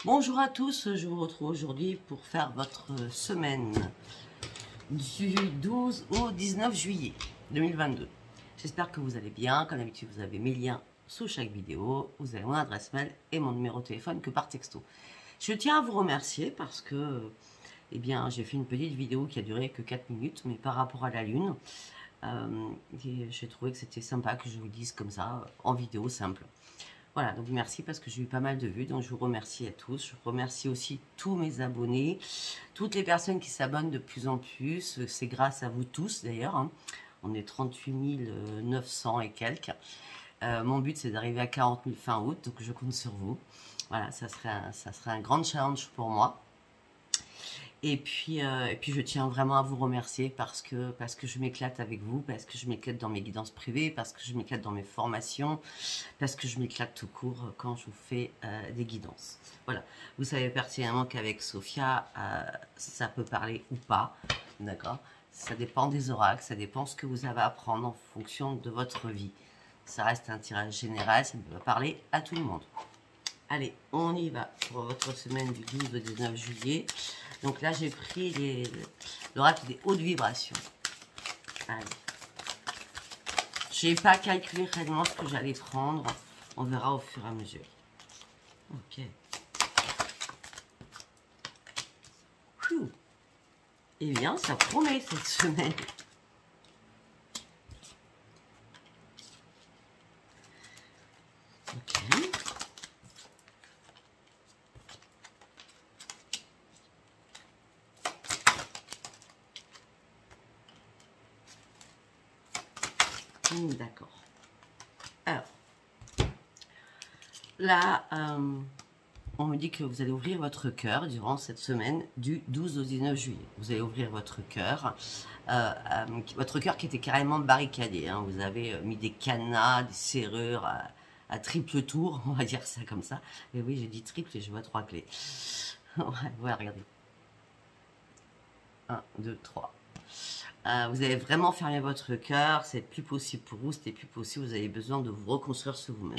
Bonjour à tous, je vous retrouve aujourd'hui pour faire votre semaine du 12 au 19 juillet 2022. J'espère que vous allez bien. Comme d'habitude, vous avez mes liens sous chaque vidéo. Vous avez mon adresse mail et mon numéro de téléphone que par texto. Je tiens à vous remercier parce que j'ai fait une petite vidéo qui a duré que 4 minutes, mais par rapport à la Lune, j'ai trouvé que c'était sympa que je vous le dise comme ça, en vidéo simple. Voilà, donc merci parce que j'ai eu pas mal de vues, donc je vous remercie à tous. Je remercie aussi tous mes abonnés, toutes les personnes qui s'abonnent de plus en plus. C'est grâce à vous tous d'ailleurs, hein. On est 38 900 et quelques. Mon but c'est d'arriver à 40 000 fin août, donc je compte sur vous. Voilà, ça serait un grand challenge pour moi. Et puis je tiens vraiment à vous remercier parce que je m'éclate avec vous, parce que je m'éclate dans mes guidances privées, parce que je m'éclate dans mes formations, parce que je m'éclate tout court quand je vous fais des guidances. Voilà, vous savez pertinemment qu'avec Sophia, ça peut parler ou pas, d'accord? Ça dépend des oracles, ça dépend ce que vous avez à apprendre en fonction de votre vie. Ça reste un tirage général, ça ne peut pas parler à tout le monde. Allez, on y va pour votre semaine du 12 au 19 juillet. Donc là, j'ai pris l'oracle des hautes vibrations. Allez. Je n'ai pas calculé réellement ce que j'allais prendre. On verra au fur et à mesure. Ok. Phew. Eh bien, ça promet cette semaine. Ok. D'accord. Alors, là, on me dit que vous allez ouvrir votre cœur durant cette semaine du 12 au 19 juillet. Vous allez ouvrir votre cœur qui était carrément barricadé, hein. Vous avez mis des cadenas, des serrures à triple tour, on va dire ça comme ça. Et oui, j'ai dit triple et je vois 3 clés. Ouais, regardez. 1, 2, 3. Vous avez vraiment fermé votre cœur, c'est plus possible pour vous, c'était plus possible, vous avez besoin de vous reconstruire sur vous-même.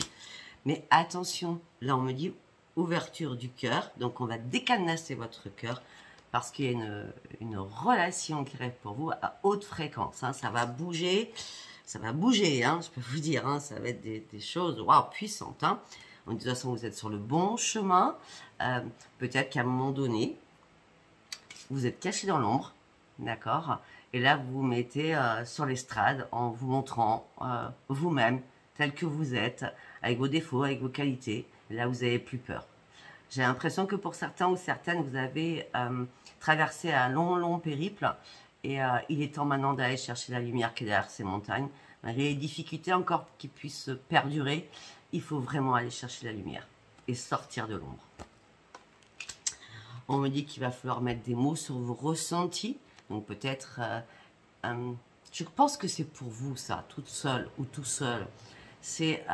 Mais attention, là on me dit ouverture du cœur, donc on va décadenasser votre cœur parce qu'il y a une relation qui rêve pour vous à haute fréquence, hein. Ça va bouger, hein, je peux vous dire, hein, ça va être des choses puissantes, hein. De toute façon, vous êtes sur le bon chemin. Peut-être qu'à un moment donné, vous êtes caché dans l'ombre, d'accord? Et là, vous vous mettez sur l'estrade en vous montrant vous-même, tel que vous êtes, avec vos défauts, avec vos qualités. Et là, vous n'avez plus peur. J'ai l'impression que pour certains ou certaines, vous avez traversé un long périple. Et il est temps maintenant d'aller chercher la lumière qui est derrière ces montagnes. Malgré les difficultés encore qui puissent perdurer, il faut vraiment aller chercher la lumière et sortir de l'ombre. On me dit qu'il va falloir mettre des mots sur vos ressentis. Donc peut-être, je pense que c'est pour vous ça, toute seule ou tout seul. C'est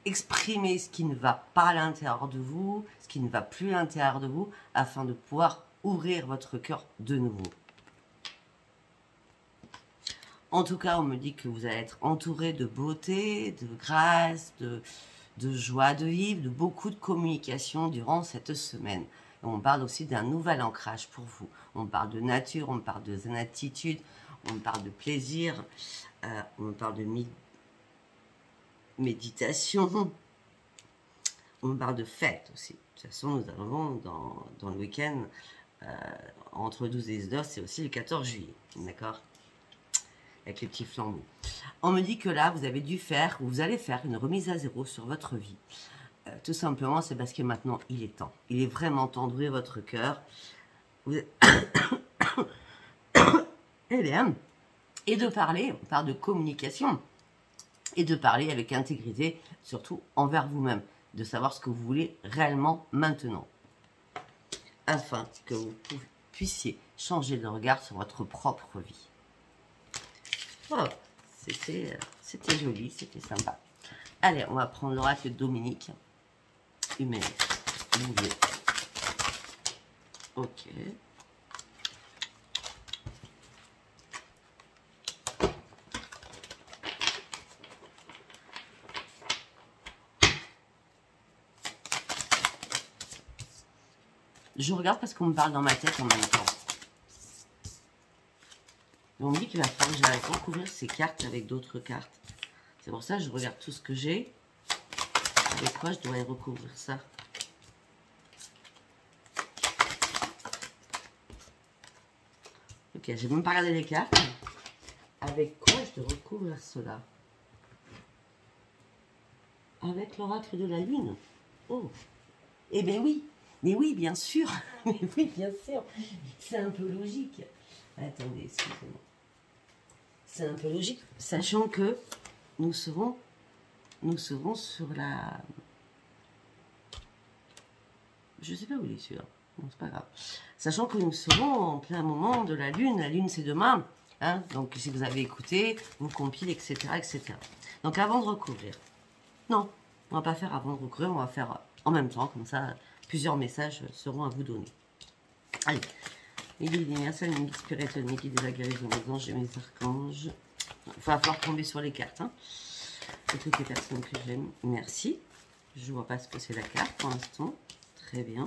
exprimer ce qui ne va pas à l'intérieur de vous, ce qui ne va plus à l'intérieur de vous, afin de pouvoir ouvrir votre cœur de nouveau. En tout cas, on me dit que vous allez être entouré de beauté, de grâce, de joie de vivre, de beaucoup de communication durant cette semaine. On parle aussi d'un nouvel ancrage pour vous. On parle de nature, on parle de zen attitude, on parle de plaisir, on parle de méditation, on parle de fête aussi. De toute façon, nous arrivons dans le week-end entre le 12 et le 19, c'est aussi le 14 juillet, d'accord? Avec les petits flambeaux. On me dit que là, vous avez dû faire, ou vous allez faire une remise à zéro sur votre vie. Tout simplement, c'est parce que maintenant, il est temps. Il est vraiment temps d'ouvrir votre cœur. Et de parler, on parle de communication, et de parler avec intégrité, surtout envers vous-même, de savoir ce que vous voulez réellement maintenant, afin que vous puissiez changer de regard sur votre propre vie. Oh, c'était joli, c'était sympa. Allez, on va prendre l'oracle de Dominique. Humaine. Bouvier. Ok. Je regarde parce qu'on me parle dans ma tête en même temps. On me dit qu'il va falloir que j'aille recouvrir ces cartes avec d'autres cartes. C'est pour ça que je regarde tout ce que j'ai. Avec quoi je dois recouvrir ça? Ok, j'ai même pas regardé les cartes. Avec quoi je dois recouvrir cela? Avec l'oracle de la lune. Oh, eh bien oui. Mais oui, bien sûr. Mais oui, bien sûr. C'est un peu logique. Attendez, excusez-moi. C'est un peu logique, sachant que nous serons sur la... Je sais pas où il est celui-là. Bon, c'est pas grave. Sachant que nous serons en plein moment de la lune. La lune, c'est demain. Hein, donc, si vous avez écouté, vous compilez, etc., etc. Donc, avant de recouvrir. Non, on va pas faire avant de recouvrir. On va faire en même temps. Comme ça, plusieurs messages seront à vous donner. Allez. Les guides universels, mes guides spirituels, mes guides de la guérison, mes anges et mes archanges. Il va falloir tomber sur les cartes. Hein. Et toutes les personnes que j'aime. Merci. Je vois pas ce que c'est la carte pour l'instant. Très bien.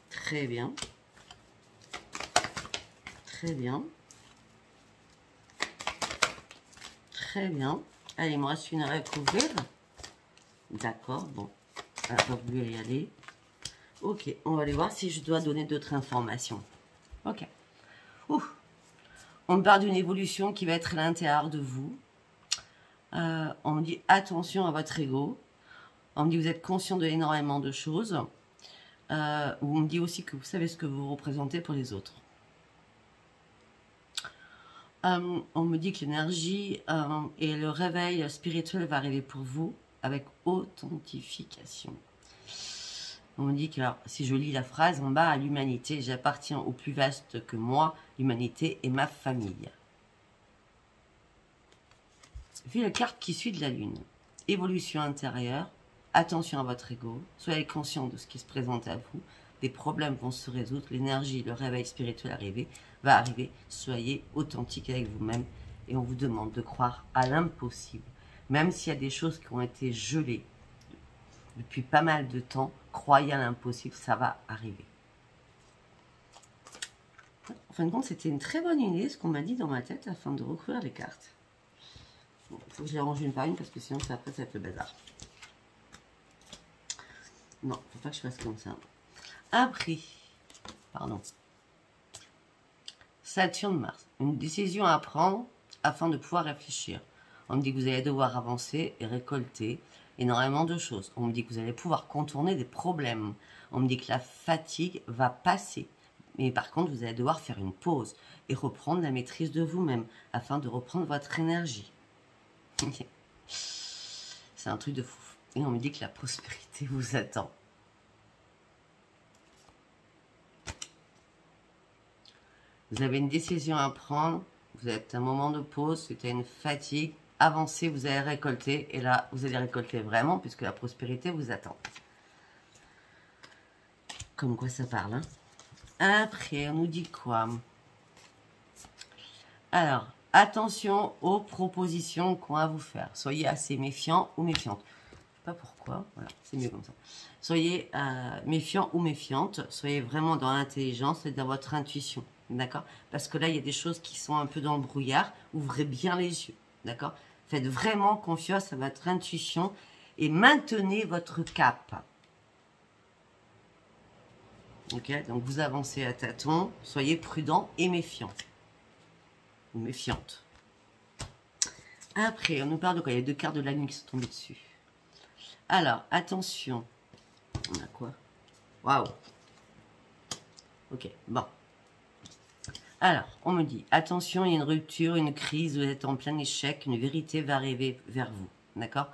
Très bien. Très bien. Très bien. Allez, il me reste une à recouvrir. D'accord, bon. Elle n'a pas voulu y aller. Ok, on va aller voir si je dois donner d'autres informations. Ok. Ouh. On me parle d'une évolution qui va être à l'intérieur de vous. On me dit attention à votre ego. On me dit que vous êtes conscient de énormément de choses. On me dit aussi que vous savez ce que vous représentez pour les autres. On me dit que l'énergie et le réveil spirituel va arriver pour vous avec authentification. On me dit que, alors, si je lis la phrase en bas, à l'humanité, j'appartiens au plus vaste que moi, l'humanité et ma famille. Puis la carte qui suit de la lune. Évolution intérieure, attention à votre ego, soyez conscient de ce qui se présente à vous, des problèmes vont se résoudre, l'énergie, le réveil spirituel va arriver, soyez authentique avec vous-même et on vous demande de croire à l'impossible. Même s'il y a des choses qui ont été gelées depuis pas mal de temps, croyez à l'impossible, ça va arriver. En fin de compte, c'était une très bonne idée ce qu'on m'a dit dans ma tête afin de recouvrir les cartes. Bon, il faut que je les range une par une parce que sinon ça, après ça va être le bazar. Non, faut pas que je fasse comme ça. Après, pardon. Saturne, Mars. Une décision à prendre afin de pouvoir réfléchir. On me dit que vous allez devoir avancer et récolter énormément de choses. On me dit que vous allez pouvoir contourner des problèmes. On me dit que la fatigue va passer. Mais par contre, vous allez devoir faire une pause et reprendre la maîtrise de vous-même afin de reprendre votre énergie. C'est un truc de fou. Et on me dit que la prospérité vous attend. Vous avez une décision à prendre. Vous êtes à un moment de pause. C'était une fatigue. Avancez, vous allez récolter. Et là, vous allez récolter vraiment puisque la prospérité vous attend. Comme quoi ça parle, hein. Après, on nous dit quoi? Alors, attention aux propositions qu'on va vous faire. Soyez assez méfiant ou méfiante. Je sais pas pourquoi. Voilà, c'est mieux comme ça. Soyez méfiant ou méfiante. Soyez vraiment dans l'intelligence et dans votre intuition. D'accord? Parce que là, il y a des choses qui sont un peu dans le brouillard. Ouvrez bien les yeux. D'accord? Faites vraiment confiance à votre intuition et maintenez votre cap. Ok, donc vous avancez à tâtons, soyez prudent et méfiant. Ou méfiante. Après, on nous parle de quoi? Il y a deux cartes de la lune qui sont tombées dessus. Alors, attention. On a quoi? Waouh. Ok, bon. Alors, on me dit, attention, il y a une rupture, une crise, vous êtes en plein échec, une vérité va arriver vers vous. D'accord?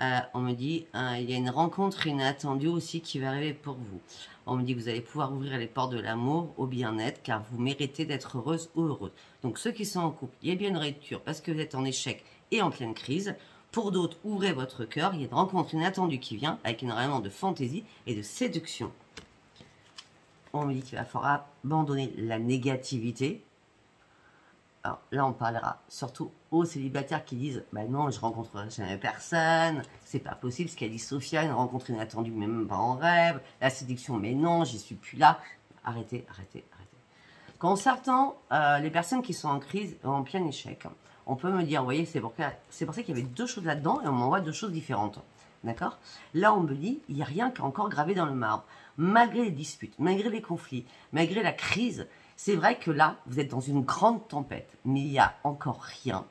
On me dit, il y a une rencontre inattendue aussi qui va arriver pour vous. On me dit que vous allez pouvoir ouvrir les portes de l'amour au bien-être car vous méritez d'être heureuse ou heureux. Donc ceux qui sont en couple, il y a bien une rupture parce que vous êtes en échec et en pleine crise. Pour d'autres, ouvrez votre cœur, il y a une rencontre inattendue qui vient avec énormément de fantaisie et de séduction. On me dit qu'il va falloir abandonner la négativité. Alors, là, on parlera surtout aux célibataires qui disent « Ben non, je rencontrerai jamais personne, c'est pas possible, ce qu'a dit Sophia, une rencontre inattendue, mais même pas en rêve, la séduction, mais non, j'y suis plus là. » Arrêtez, arrêtez, arrêtez. Concernant les personnes qui sont en crise, en plein échec, on peut me dire, vous voyez, c'est pour ça qu'il y avait deux choses là-dedans et on m'envoie deux choses différentes. D'accord? Là, on me dit, il n'y a rien qui est encore gravé dans le marbre. Malgré les disputes, malgré les conflits, malgré la crise, c'est vrai que là, vous êtes dans une grande tempête. Mais il n'y a encore rien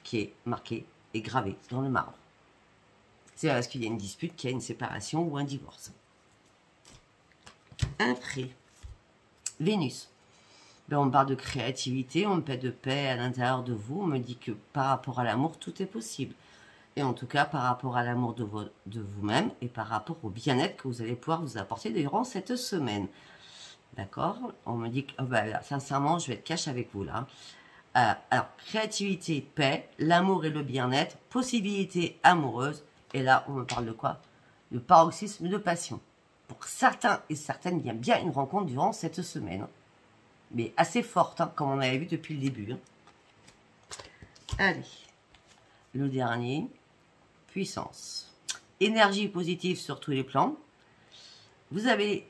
qui est marqué et gravé dans le marbre. C'est parce qu'il y a une dispute, qu'il y a une séparation ou un divorce. Après, Vénus. Ben, on parle de créativité, on parle de paix à l'intérieur de vous. On me dit que par rapport à l'amour, tout est possible. Et en tout cas, par rapport à l'amour de vous-même et par rapport au bien-être que vous allez pouvoir vous apporter durant cette semaine. D'accord? On me dit que, oh ben là, sincèrement, je vais être cash avec vous là. Alors, créativité, paix, l'amour et le bien-être, possibilité amoureuse. Et là, on me parle de quoi? De paroxysme de passion. Pour certains et certaines, il y a bien une rencontre durant cette semaine. Mais assez forte, hein, comme on avait vu depuis le début. Hein. Allez, le dernier, puissance. Énergie positive sur tous les plans. Vous allez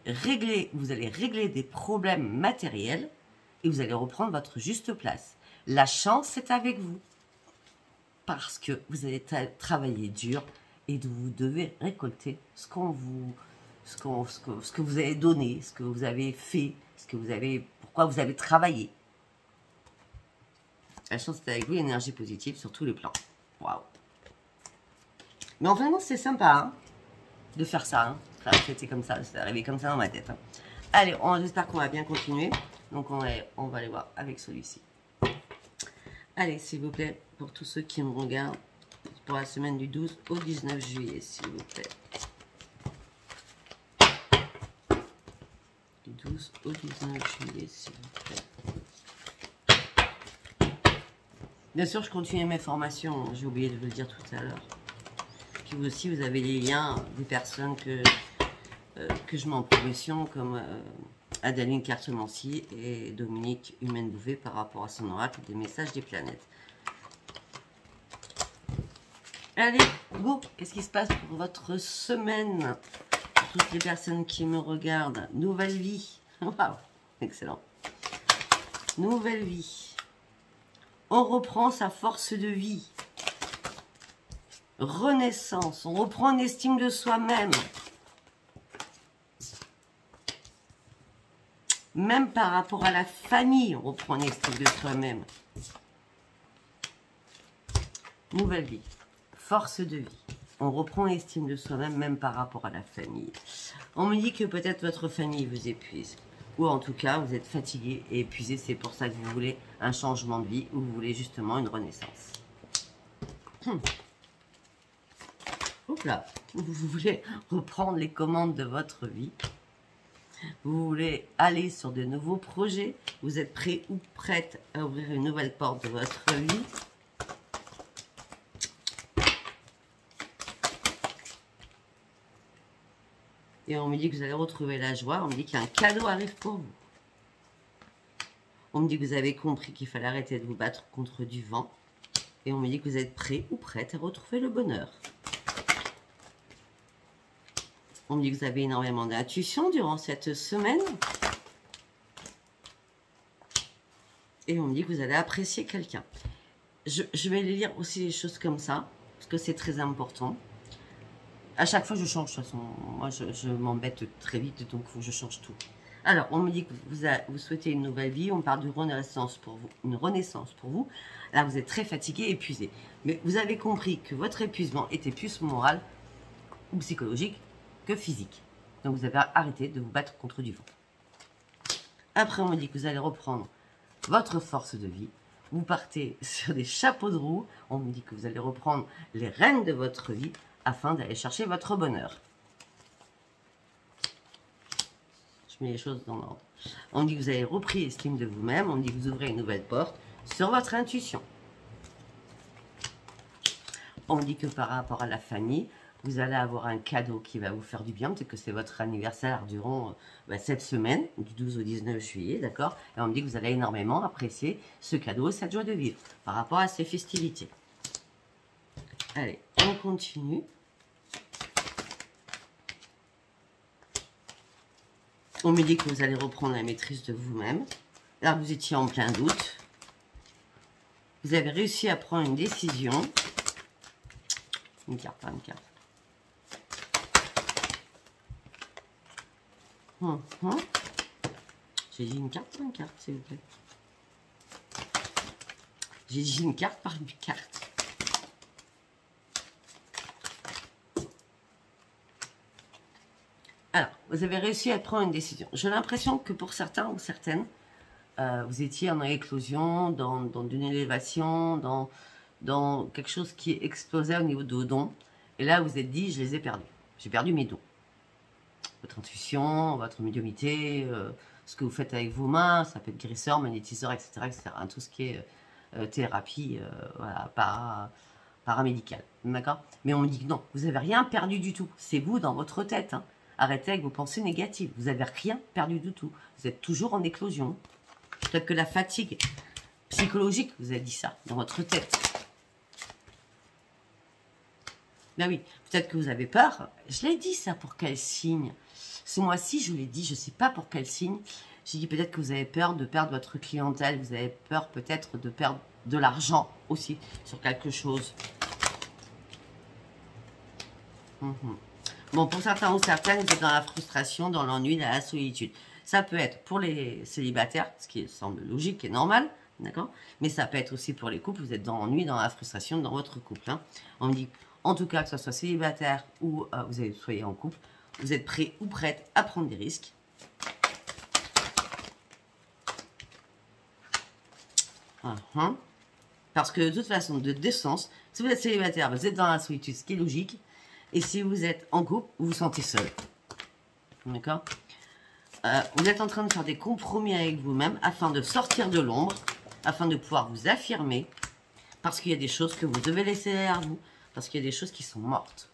régler des problèmes matériels et vous allez reprendre votre juste place. La chance est avec vous parce que vous allez travailler dur et vous devez récolter ce que vous avez donné, ce que vous avez fait, pourquoi vous avez travaillé. La chance est avec vous, énergie positive sur tous les plans. Waouh. Mais enfin, non, c'est sympa hein, de faire ça. Hein. C'était comme ça, c'est arrivé comme ça dans ma tête. Hein. Allez, j'espère qu'on va bien continuer. Donc, on va aller voir avec celui-ci. Allez, s'il vous plaît, pour tous ceux qui me regardent, pour la semaine du 12 au 19 juillet, s'il vous plaît. Du 12 au 19 juillet, s'il vous plaît. Bien sûr, je continue mes formations. J'ai oublié de vous le dire tout à l'heure. Puis vous aussi, vous avez les liens des personnes que je mets en promotion, comme Adaline Cartomancy et Dominique Humaine Bouvet par rapport à son oracle des messages des planètes. Allez, go! Qu'est-ce qui se passe pour votre semaine? Pour toutes les personnes qui me regardent. Nouvelle vie. Waouh! Excellent. Nouvelle vie. On reprend sa force de vie. Renaissance. On reprend une estime de soi-même. Même par rapport à la famille, on reprend une estime de soi-même. Nouvelle vie. Force de vie. On reprend l'estime de soi-même, même par rapport à la famille. On me dit que peut-être votre famille vous épuise. Ou en tout cas, vous êtes fatigué et épuisé. C'est pour ça que vous voulez un changement de vie ou vous voulez justement une renaissance. Hop là. Vous voulez reprendre les commandes de votre vie. Vous voulez aller sur de nouveaux projets. Vous êtes prêt ou prête à ouvrir une nouvelle porte de votre vie. Et on me dit que vous allez retrouver la joie. On me dit qu'un cadeau arrive pour vous. On me dit que vous avez compris qu'il fallait arrêter de vous battre contre du vent. Et on me dit que vous êtes prêt ou prête à retrouver le bonheur. On me dit que vous avez énormément d'intuition durant cette semaine. Et on me dit que vous allez apprécier quelqu'un. Je vais lire aussi les choses comme ça, parce que c'est très important. À chaque fois, je change. De toute façon, moi, je m'embête très vite, donc il faut que je change tout. Alors, on me dit que vous souhaitez une nouvelle vie. On parle d'une renaissance pour vous. Une renaissance pour vous. Là, vous êtes très fatigué, épuisé. Mais vous avez compris que votre épuisement était plus moral ou psychologique que physique. Donc, vous avez arrêté de vous battre contre du vent. Après, on me dit que vous allez reprendre votre force de vie. Vous partez sur des chapeaux de roue. On me dit que vous allez reprendre les rênes de votre vie afin d'aller chercher votre bonheur. Je mets les choses dans l'ordre. On me dit que vous avez repris l'estime de vous-même. On me dit que vous ouvrez une nouvelle porte sur votre intuition. On me dit que par rapport à la famille, vous allez avoir un cadeau qui va vous faire du bien. Peut-être que c'est votre anniversaire durant cette semaine, du 12 au 19 juillet, d'accord? Et on me dit que vous allez énormément apprécier ce cadeau et cette joie de vivre par rapport à ces festivités. Allez, on continue. On me dit que vous allez reprendre la maîtrise de vous-même. Là, vous étiez en plein doute. Vous avez réussi à prendre une décision. Une carte, pas une carte. J'ai dit une carte, pas une carte, s'il vous plaît. J'ai dit une carte par une carte. Alors, vous avez réussi à prendre une décision. J'ai l'impression que pour certains ou certaines, vous étiez en éclosion, dans une élévation, dans quelque chose qui explosait au niveau de vos dons. Et là, vous vous êtes dit, je les ai perdus. J'ai perdu mes dons. Votre intuition, votre médiumnité, ce que vous faites avec vos mains, ça peut être guérisseur, magnétiseur, etc. etc. Tout ce qui est thérapie voilà, paramédicale. D'accord? Mais on me dit que non, vous n'avez rien perdu du tout. C'est vous dans votre tête. Hein. Arrêtez avec vos pensées négatives. Vous n'avez rien perdu du tout. Vous êtes toujours en éclosion. Peut-être que la fatigue psychologique vous a dit ça dans votre tête. Ben oui, peut-être que vous avez peur. Je l'ai dit ça pour quel signe? Ce mois-ci, je vous l'ai dit, je ne sais pas pour quel signe. J'ai dit peut-être que vous avez peur de perdre votre clientèle. Vous avez peur peut-être de perdre de l'argent aussi sur quelque chose. Bon, pour certains ou certaines, vous êtes dans la frustration, dans l'ennui, dans la solitude. Ça peut être pour les célibataires, ce qui semble logique et normal, d'accord? Mais ça peut être aussi pour les couples, vous êtes dans l'ennui, dans la frustration dans votre couple. Hein. On me dit, en tout cas, que ce soit célibataire ou vous soyez en couple, vous êtes prêt ou prête à prendre des risques. Parce que de toute façon, de décence, si vous êtes célibataire, vous êtes dans la solitude, ce qui est logique. Et si vous êtes en couple, vous vous sentez seul. D'accord? Vous êtes en train de faire des compromis avec vous-même afin de sortir de l'ombre, afin de pouvoir vous affirmer, parce qu'il y a des choses que vous devez laisser derrière vous, parce qu'il y a des choses qui sont mortes.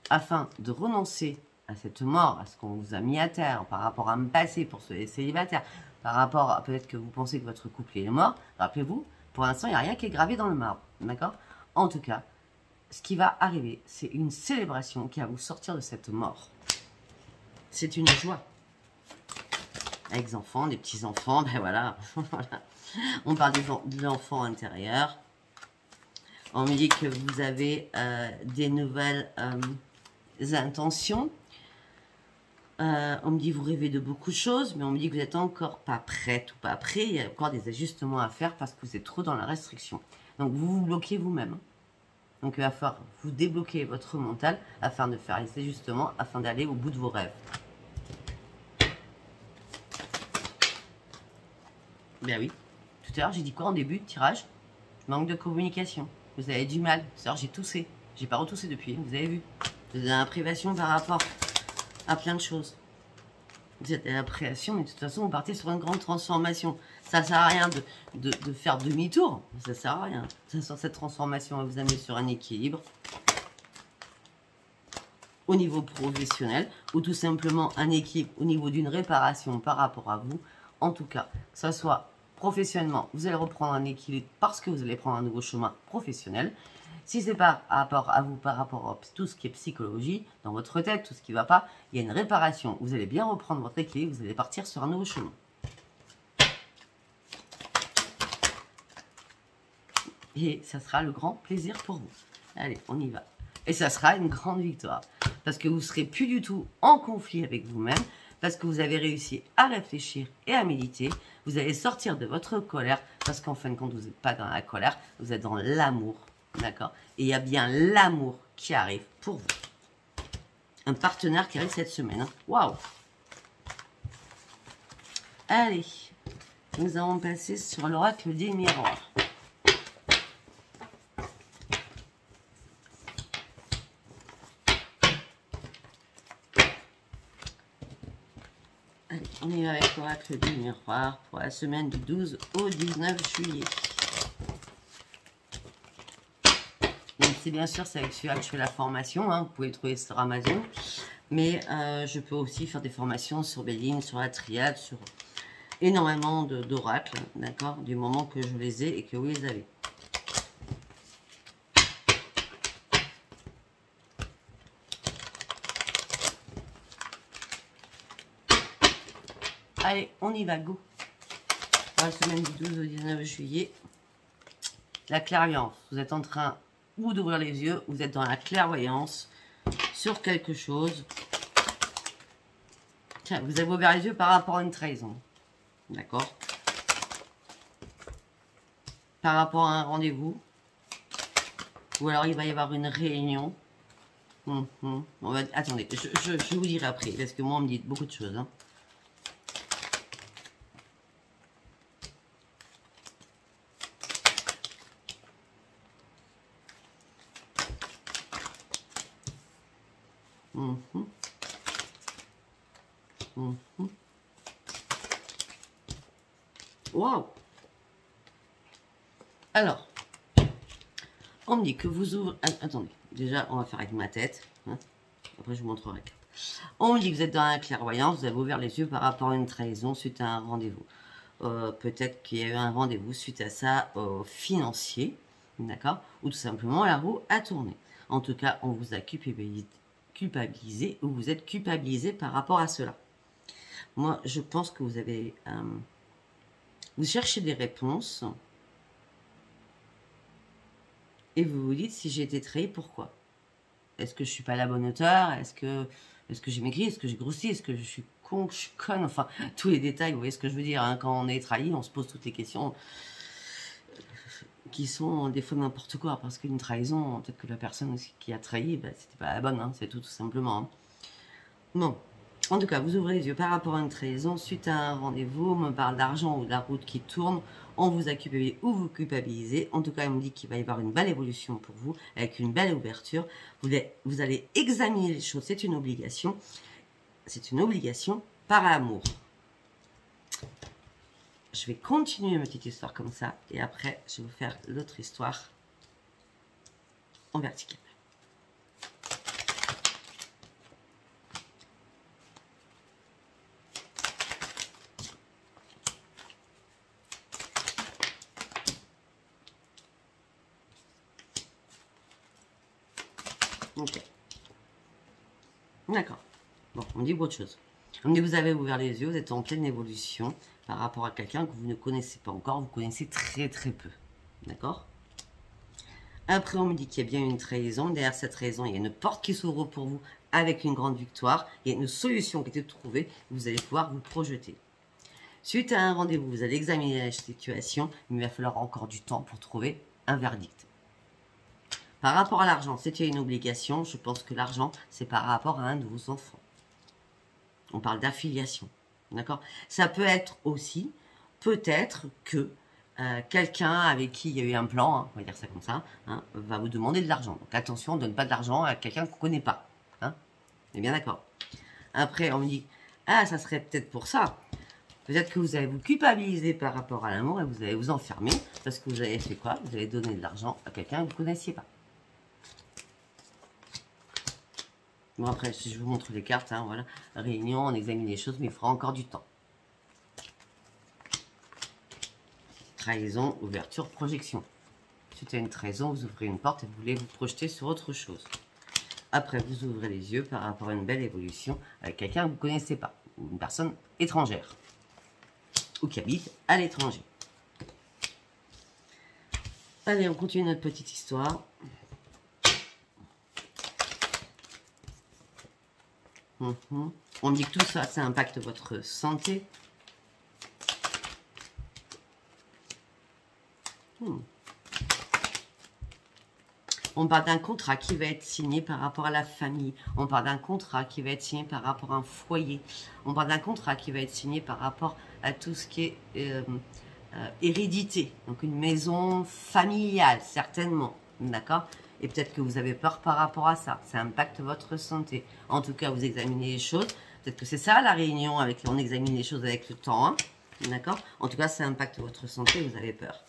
Afin de renoncer à cette mort, à ce qu'on vous a mis à terre, par rapport à un passé pour ceux célibataires, par rapport à peut-être que vous pensez que votre couple est mort, rappelez-vous, pour l'instant, il n'y a rien qui est gravé dans le marbre. D'accord? En tout cas, ce qui va arriver, c'est une célébration qui va vous sortir de cette mort. C'est une joie. Avec des enfants, des petits-enfants, ben voilà. On parle de l'enfant intérieur. On me dit que vous avez des nouvelles intentions. On me dit que vous rêvez de beaucoup de choses, mais on me dit que vous n'êtes encore pas prête ou pas prêt. Il y a encore des ajustements à faire parce que vous êtes trop dans la restriction. Donc vous vous bloquez vous-même. Donc il va falloir vous débloquer votre mental afin de faire les ajustements, afin d'aller au bout de vos rêves. Ben oui, tout à l'heure j'ai dit quoi en début de tirage? Manque de communication. Vous avez du mal. C'est-à-dire j'ai toussé. J'ai pas retoussé depuis, vous avez vu. Vous avez une privation par rapport à plein de choses. Vous êtes à la privation, mais de toute façon vous partez sur une grande transformation. Ça sert à rien de faire demi-tour. Ça sert à rien. Cette transformation va vous amener sur un équilibre au niveau professionnel ou tout simplement un équilibre au niveau d'une réparation par rapport à vous. En tout cas, que ce soit professionnellement, vous allez reprendre un équilibre parce que vous allez prendre un nouveau chemin professionnel. Si c'est par rapport à vous, par rapport à tout ce qui est psychologie, dans votre tête, tout ce qui ne va pas, il y a une réparation. Vous allez bien reprendre votre équilibre, vous allez partir sur un nouveau chemin. Et ça sera le grand plaisir pour vous. Allez, on y va. Et ça sera une grande victoire. Parce que vous ne serez plus du tout en conflit avec vous-même. Parce que vous avez réussi à réfléchir et à méditer. Vous allez sortir de votre colère. Parce qu'en fin de compte, vous n'êtes pas dans la colère. Vous êtes dans l'amour. D'accord? Et il y a bien l'amour qui arrive pour vous. Un partenaire qui arrive cette semaine. Waouh! Allez. Nous allons passer sur l'oracle des miroirs. Allez, on y va avec l'oracle du miroir pour la semaine du 12 au 19 juillet. Donc c'est bien sûr, c'est avec celui-là que je fais la formation. Hein, vous pouvez le trouver sur Amazon. Mais je peux aussi faire des formations sur Béline, sur la triade, sur énormément d'oracles, d'accord, du moment que je les ai et que vous les avez. Allez, on y va, go. Pour la semaine du 12 au 19 juillet. La clairvoyance. Vous êtes en train ou d'ouvrir les yeux, vous êtes dans la clairvoyance sur quelque chose. Tiens, vous avez ouvert les yeux par rapport à une trahison. D'accord? Par rapport à un rendez-vous. Ou alors il va y avoir une réunion. Attendez, je vous dirai après, parce que moi on me dit beaucoup de choses. Hein. Waouh! Alors, on me dit que vous ouvrez... Attendez, déjà, on va faire avec ma tête. Hein. Après, je vous montrerai. On me dit que vous êtes dans la clairvoyance, vous avez ouvert les yeux par rapport à une trahison suite à un rendez-vous. Peut-être qu'il y a eu un rendez-vous suite à ça financier, d'accord? Ou tout simplement, la roue a tourné. En tout cas, on vous a culpabilisé ou vous êtes culpabilisé par rapport à cela. Moi, je pense que vous avez... vous cherchez des réponses et vous vous dites, si j'ai été trahi, pourquoi? Est-ce que je suis pas à la bonne hauteur? Est-ce que j'ai maigri? Est-ce que j'ai grossi? Est-ce que je suis con? Je suis conne? Enfin, tous les détails, vous voyez ce que je veux dire, hein? Quand on est trahi, on se pose toutes les questions qui sont des fois n'importe quoi, parce qu'une trahison, peut-être que la personne qui a trahi, ben, c'était pas la bonne, hein, c'est tout simplement. Hein. Bon, en tout cas, vous ouvrez les yeux par rapport à une trahison, suite à un rendez-vous, on me parle d'argent ou de la route qui tourne, on vous a culpabilisé ou vous culpabilisez. En tout cas, on me dit qu'il va y avoir une belle évolution pour vous, avec une belle ouverture. Vous allez examiner les choses, c'est une obligation. C'est une obligation par amour. Je vais continuer ma petite histoire comme ça, et après, je vais vous faire l'autre histoire en vertical. Ok. D'accord. Bon, on me dit autre chose. On me dit vous avez ouvert les yeux, vous êtes en pleine évolution par rapport à quelqu'un que vous ne connaissez pas encore, vous connaissez très très peu. D'accord? Après, on me dit qu'il y a bien une trahison. Derrière cette trahison, il y a une porte qui s'ouvre pour vous avec une grande victoire. Il y a une solution qui a été trouvée. Vous allez pouvoir vous projeter. Suite à un rendez-vous, vous allez examiner la situation, mais il va falloir encore du temps pour trouver un verdict. Par rapport à l'argent, c'était une obligation. Je pense que l'argent, c'est par rapport à un de vos enfants. On parle d'affiliation. D'accord? Ça peut être aussi, peut-être que quelqu'un avec qui il y a eu un plan, hein, on va dire ça comme ça, hein, va vous demander de l'argent. Donc attention, on ne donne pas de l'argent à quelqu'un qu'on ne connaît pas. Hein? On est bien d'accord. Après, on me dit, ah, ça serait peut-être pour ça. Peut-être que vous allez vous culpabiliser par rapport à l'amour et vous allez vous enfermer parce que vous avez fait quoi? Vous avez donné de l'argent à quelqu'un que vous ne connaissiez pas. Bon, après, si je vous montre les cartes, hein, voilà, réunion, on examine les choses, mais il faudra encore du temps. Trahison, ouverture, projection. Suite à une trahison, vous ouvrez une porte et vous voulez vous projeter sur autre chose. Après, vous ouvrez les yeux par rapport à une belle évolution avec quelqu'un que vous ne connaissez pas, ou une personne étrangère, ou qui habite à l'étranger. Allez, on continue notre petite histoire. On me dit que tout ça, ça impacte votre santé. On parle d'un contrat qui va être signé par rapport à la famille. On parle d'un contrat qui va être signé par rapport à un foyer. On parle d'un contrat qui va être signé par rapport à tout ce qui est hérédité. Donc une maison familiale, certainement. D'accord ? Et peut-être que vous avez peur par rapport à ça. Ça impacte votre santé. En tout cas, vous examinez les choses. Peut-être que c'est ça la réunion, avec on examine les choses avec le temps. Hein. D'accord? En tout cas, ça impacte votre santé, vous avez peur.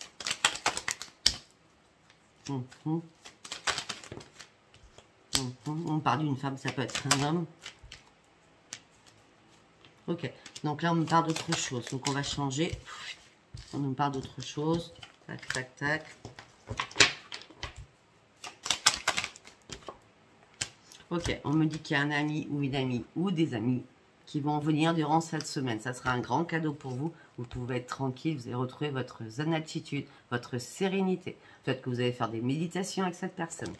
On parle d'une femme, ça peut être un homme. Ok, donc là on me parle d'autre chose. Donc on va changer. On nous parle d'autre chose. Tac, tac, tac. Ok, on me dit qu'il y a un ami ou une amie ou des amis qui vont venir durant cette semaine. Ça sera un grand cadeau pour vous. Vous pouvez être tranquille, vous allez retrouver votre zen attitude, votre sérénité. Peut-être que vous allez faire des méditations avec cette personne.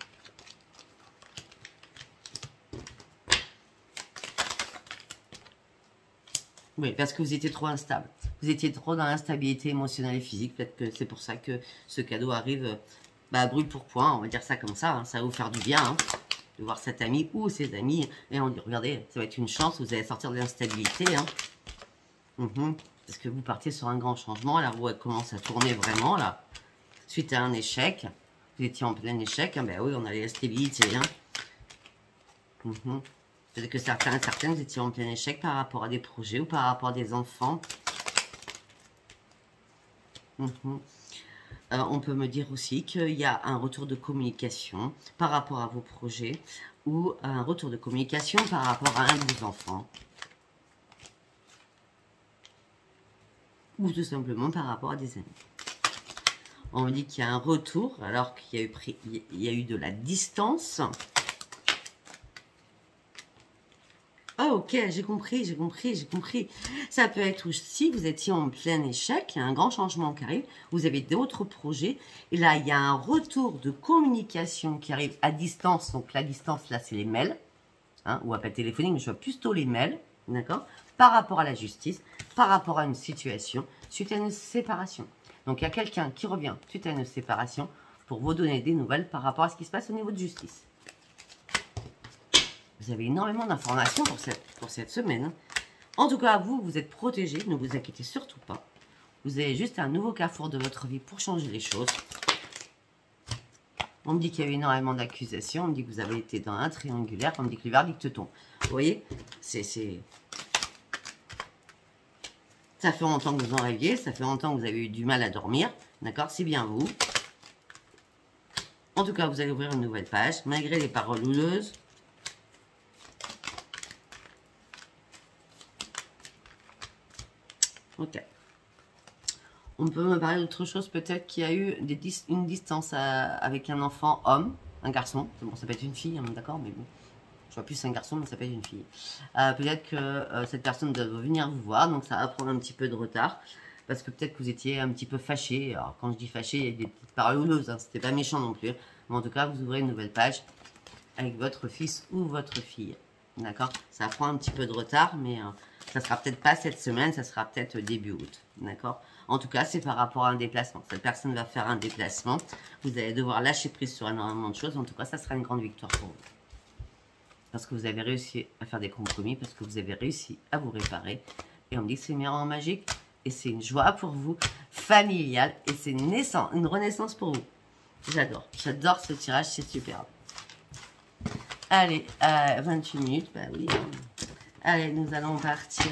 Oui, parce que vous étiez trop instable. Vous étiez trop dans l'instabilité émotionnelle et physique. Peut-être que c'est pour ça que ce cadeau arrive à brûle pour point. On va dire ça comme ça. Hein. Ça va vous faire du bien de voir cet ami ou ses amis. Et on dit, regardez, ça va être une chance. Vous allez sortir de l'instabilité. Parce que vous partez sur un grand changement. La roue, elle commence à tourner vraiment, là. Suite à un échec. Vous étiez en plein échec. Ben oui, on a l'instabilité. Peut-être que certains et certaines, vous étiez en plein échec par rapport à des projets ou par rapport à des enfants. On peut me dire aussi qu'il y a un retour de communication par rapport à vos projets ou un retour de communication par rapport à un de vos enfants. Ou tout simplement par rapport à des amis. On me dit qu'il y a un retour alors qu'il y a eu de la distance. Ah ok, j'ai compris. Ça peut être aussi, vous étiez en plein échec, il y a un grand changement qui arrive, vous avez d'autres projets, et là, il y a un retour de communication qui arrive à distance, donc la distance, là, c'est les mails, ou appel téléphonique, mais je vois plutôt les mails, d'accord, par rapport à la justice, par rapport à une situation, suite à une séparation. Donc, il y a quelqu'un qui revient suite à une séparation pour vous donner des nouvelles par rapport à ce qui se passe au niveau de justice. Vous avez énormément d'informations pour cette semaine. En tout cas, vous êtes protégés. Ne vous inquiétez surtout pas. Vous avez juste un nouveau carrefour de votre vie pour changer les choses. On me dit qu'il y a eu énormément d'accusations. On me dit que vous avez été dans un triangulaire. On me dit que le verdict tombe. Vous voyez, ça fait longtemps que vous en rêviez. Ça fait longtemps que vous avez eu du mal à dormir. D'accord? C'est bien vous. En tout cas, vous allez ouvrir une nouvelle page. Malgré les paroles houleuses. Ok. On peut me parler d'autre chose, peut-être qu'il y a eu une distance avec un enfant homme, un garçon. Bon, ça peut être une fille, hein, d'accord, mais bon. Je vois plus un garçon, mais ça peut être une fille. Peut-être que cette personne doit venir vous voir, donc ça va prendre un petit peu de retard. Parce que peut-être que vous étiez un petit peu fâché. Alors, quand je dis fâché, il y a des petites paroles houleuses, hein, c'était pas méchant non plus. Mais en tout cas, vous ouvrez une nouvelle page avec votre fils ou votre fille. D'accord? Ça prend un petit peu de retard, mais ça sera peut-être pas cette semaine, ça sera peut-être début août. D'accord? En tout cas, c'est par rapport à un déplacement. Cette personne va faire un déplacement. Vous allez devoir lâcher prise sur énormément de choses. En tout cas, ça sera une grande victoire pour vous. Parce que vous avez réussi à faire des compromis, parce que vous avez réussi à vous réparer. Et on me dit que c'est une miroir magique. Et c'est une joie pour vous, familiale. Et c'est une renaissance pour vous. J'adore. J'adore ce tirage, c'est superbe. Allez, 28 minutes, bah oui. Allez, nous allons partir.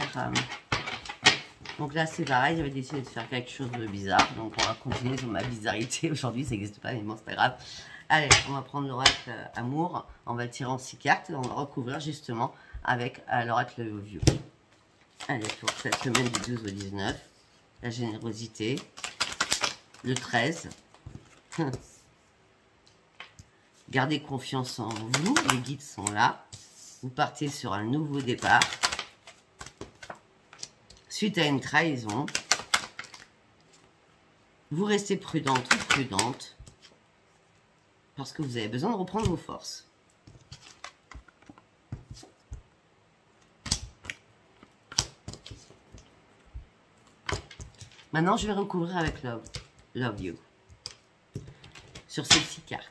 Donc là, c'est pareil, j'avais décidé de faire quelque chose de bizarre. Donc on va continuer sur ma bizarreté. Aujourd'hui, ça n'existe pas, mais bon, c'est pas grave. Allez, on va prendre l'oracle amour. On va le tirer en 6 cartes. Et on va recouvrir justement avec l'oracle vieux. Allez, pour cette semaine du 12 au 19. La générosité. Le 13. Gardez confiance en vous, les guides sont là. Vous partez sur un nouveau départ. Suite à une trahison, vous restez prudente ou prudente parce que vous avez besoin de reprendre vos forces. Maintenant, je vais recouvrir avec Love You sur ces 6 cartes.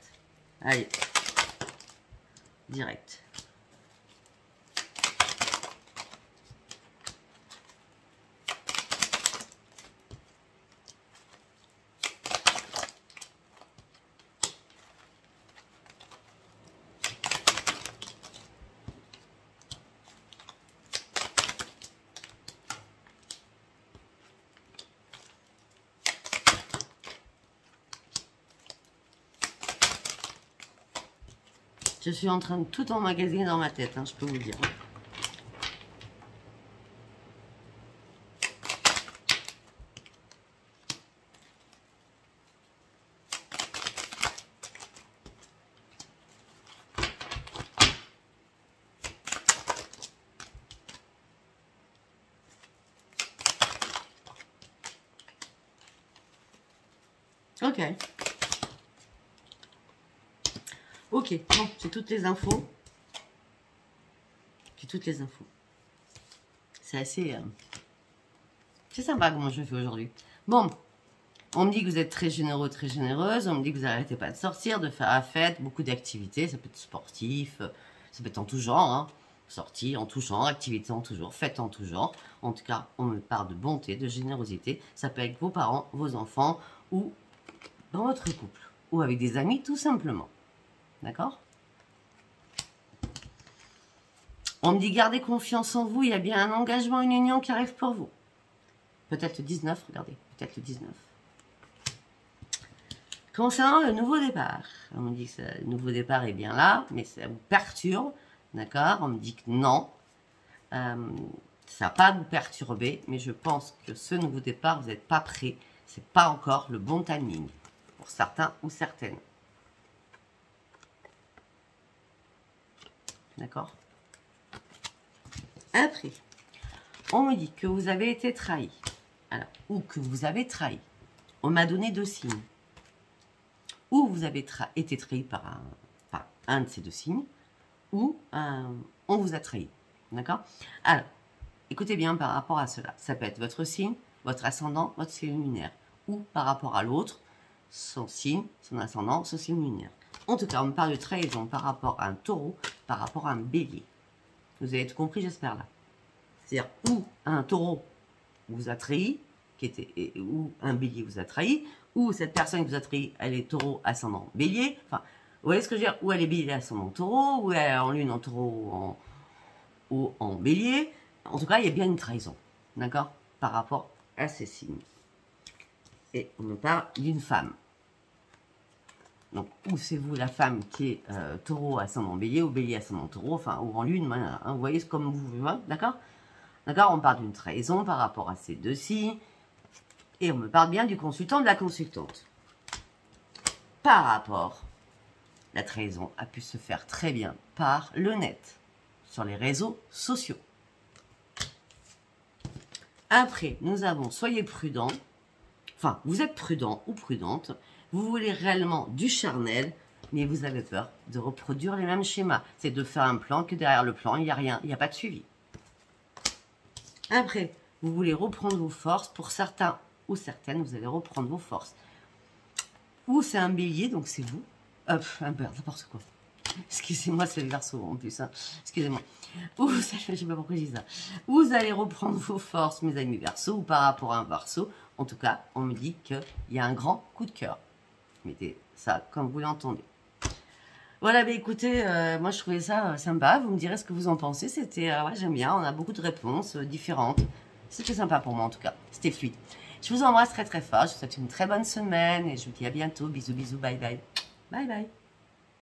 Allez, direct. Je suis en train de tout emmagasiner dans ma tête, hein, je peux vous le dire. Ok. Ok, bon, j'ai toutes les infos. J'ai toutes les infos. C'est assez... c'est sympa comment je le fais aujourd'hui. Bon, on me dit que vous êtes très généreux, très généreuse. On me dit que vous n'arrêtez pas de sortir, de faire la fête, beaucoup d'activités. Ça peut être sportif, ça peut être en tout genre. Hein. Sortie en tout genre, activité en tout genre, fête en tout genre. En tout cas, on me parle de bonté, de générosité. Ça peut être avec vos parents, vos enfants ou dans votre couple. Ou avec des amis, tout simplement. D'accord? On me dit gardez confiance en vous, il y a bien un engagement, une union qui arrive pour vous. Peut-être le 19, regardez, peut-être le 19. Concernant le nouveau départ, on me dit que le nouveau départ est bien là, mais ça vous perturbe, d'accord? On me dit que non, ça va pas vous perturber, mais je pense que ce nouveau départ, vous n'êtes pas prêt, c'est pas encore le bon timing, pour certains ou certaines. D'accord? Après, on me dit que vous avez été trahi. Alors, ou que vous avez trahi. On m'a donné 2 signes. Ou vous avez été trahi par un de ces 2 signes, ou on vous a trahi. D'accord? Alors, écoutez bien par rapport à cela. Ça peut être votre signe, votre ascendant, votre signe lunaire. Ou par rapport à l'autre, son signe, son ascendant, son signe lunaire. En tout cas, on me parle de trahison par rapport à un taureau, par rapport à un bélier. Vous avez tout compris, j'espère, là. C'est-à-dire, ou un taureau vous a trahi, ou un bélier vous a trahi, ou cette personne qui vous a trahi, elle est taureau, ascendant, bélier. Enfin, vous voyez ce que je veux dire? Ou elle est bélier, ascendant, taureau, ou elle est en lune, en taureau, ou en bélier. En tout cas, il y a bien une trahison, d'accord? Par rapport à ces signes. Et on me parle d'une femme. Donc, ou c'est vous la femme qui est taureau ascendant bélier, ou bélier ascendant taureau, enfin, ou en lune, hein, vous voyez, comme vous voulez, d'accord? D'accord, on parle d'une trahison par rapport à ces 2 signes, et on me parle bien du consultant, de la consultante. Par rapport, la trahison a pu se faire très bien par le net, sur les réseaux sociaux. Après, nous avons, soyez prudents, enfin, vous êtes prudent ou prudente, vous voulez réellement du charnel, mais vous avez peur de reproduire les mêmes schémas. C'est de faire un plan que derrière le plan, il n'y a rien, il n'y a pas de suivi. Après, vous voulez reprendre vos forces. Pour certains ou certaines, vous allez reprendre vos forces. Ou c'est un bélier, donc c'est vous. N'importe quoi. Excusez-moi, c'est le Verseau en plus. Hein. Excusez-moi. Ou, je ne sais pas pourquoi je dis ça. Vous allez reprendre vos forces, mes amis Verseau, ou par rapport à un Verseau. En tout cas, on me dit qu'il y a un grand coup de cœur. Mettez ça comme vous l'entendez. Voilà, bah écoutez, moi je trouvais ça sympa. Vous me direz ce que vous en pensez. C'était, ouais, j'aime bien. On a beaucoup de réponses différentes. C'était sympa pour moi en tout cas. C'était fluide. Je vous embrasse très très fort. Je vous souhaite une très bonne semaine et je vous dis à bientôt. Bisous, bisous, bye bye. Bye bye.